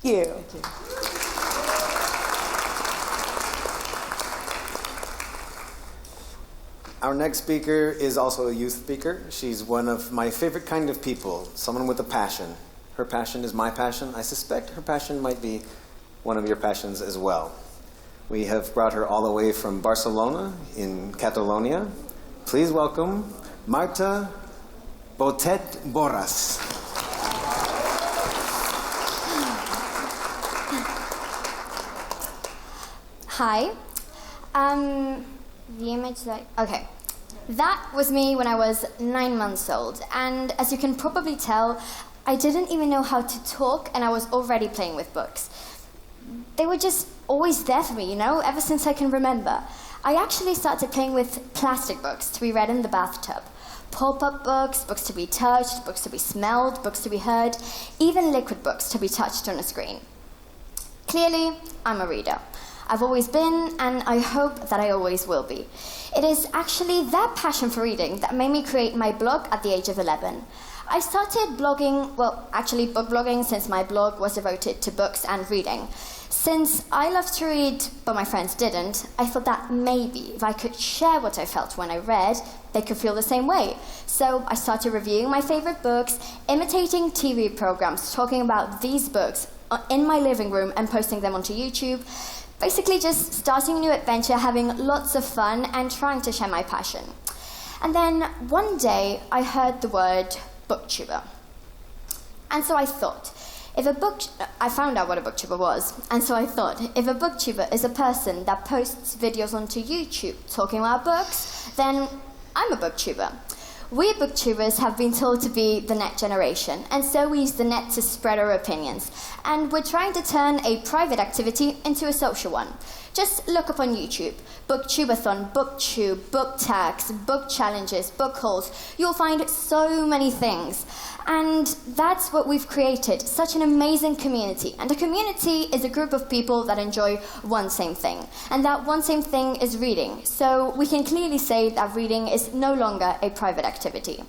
you. Thank you. Our next speaker is also a youth speaker. She's one of my favorite kind of people, someone with a passion. Her passion is my passion. I suspect her passion might be one of your passions as well. We have brought her all the way from Barcelona in Catalonia. Please welcome Marta Botet Borras. Hi. The image that... Okay. That was me when I was 9 months old. And as you can probably tell, I didn't even know how to talk, and I was already playing with books. They were just always there for me, you know, ever since I can remember. I actually started playing with plastic books to be read in the bathtub. Pop-up books, books to be touched, books to be smelled, books to be heard, even liquid books to be touched on a screen. Clearly, I'm a reader. I've always been, and I hope that I always will be. It is actually that passion for reading that made me create my blog at the age of 11. I started blogging, well, actually book blogging, since my blog was devoted to books and reading. Since I loved to read, but my friends didn't, I thought that maybe if I could share what I felt when I read, they could feel the same way. So I started reviewing my favorite books, imitating TV programs, talking about these books in my living room and posting them onto YouTube. Basically just starting a new adventure, having lots of fun, and trying to share my passion. And then one day, I heard the word Booktuber. And so I thought, I found out what a Booktuber was. And so I thought, if a Booktuber is a person that posts videos onto YouTube talking about books, then I'm a Booktuber. We Booktubers have been told to be the net generation, and so we use the net to spread our opinions. And we're trying to turn a private activity into a social one. Just look up on YouTube. Booktubathon, Booktube, book tags, book challenges, book hauls. You'll find so many things. And that's what we've created, such an amazing community. And a community is a group of people that enjoy one same thing. And that one same thing is reading. So we can clearly say that reading is no longer a private activity.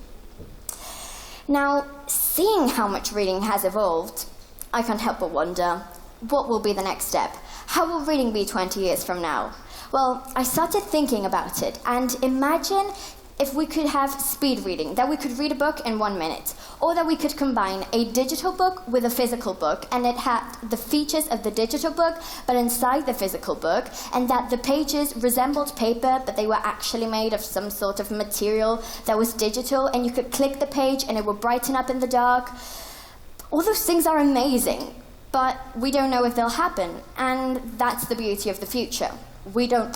Now, seeing how much reading has evolved, I can't help but wonder, what will be the next step? How will reading be 20 years from now? Well, I started thinking about it, and imagine if we could have speed reading, that we could read a book in 1 minute, or that we could combine a digital book with a physical book, and it had the features of the digital book, but inside the physical book, and that the pages resembled paper, but they were actually made of some sort of material that was digital, and you could click the page and it would brighten up in the dark. All those things are amazing, but we don't know if they'll happen, and that's the beauty of the future. We don't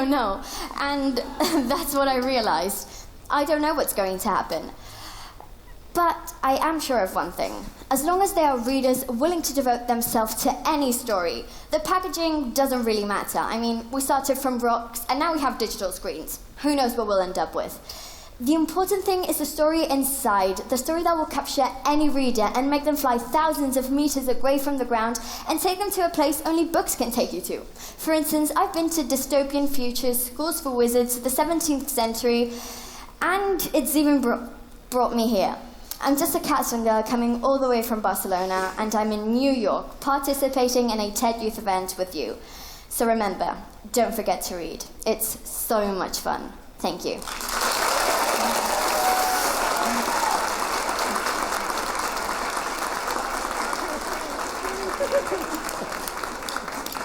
know, and that's what I realized. I don't know what's going to happen. But I am sure of one thing. As long as there are readers willing to devote themselves to any story, the packaging doesn't really matter. I mean, we started from rocks, and now we have digital screens. Who knows what we'll end up with? The important thing is the story inside, the story that will capture any reader and make them fly thousands of meters away from the ground and take them to a place only books can take you to. For instance, I've been to dystopian futures, schools for wizards, the 17th century, and it's even brought me here. I'm just a cat singer coming all the way from Barcelona, and I'm in New York, participating in a TEDyouth event with you. So remember, don't forget to read. It's so much fun. Thank you.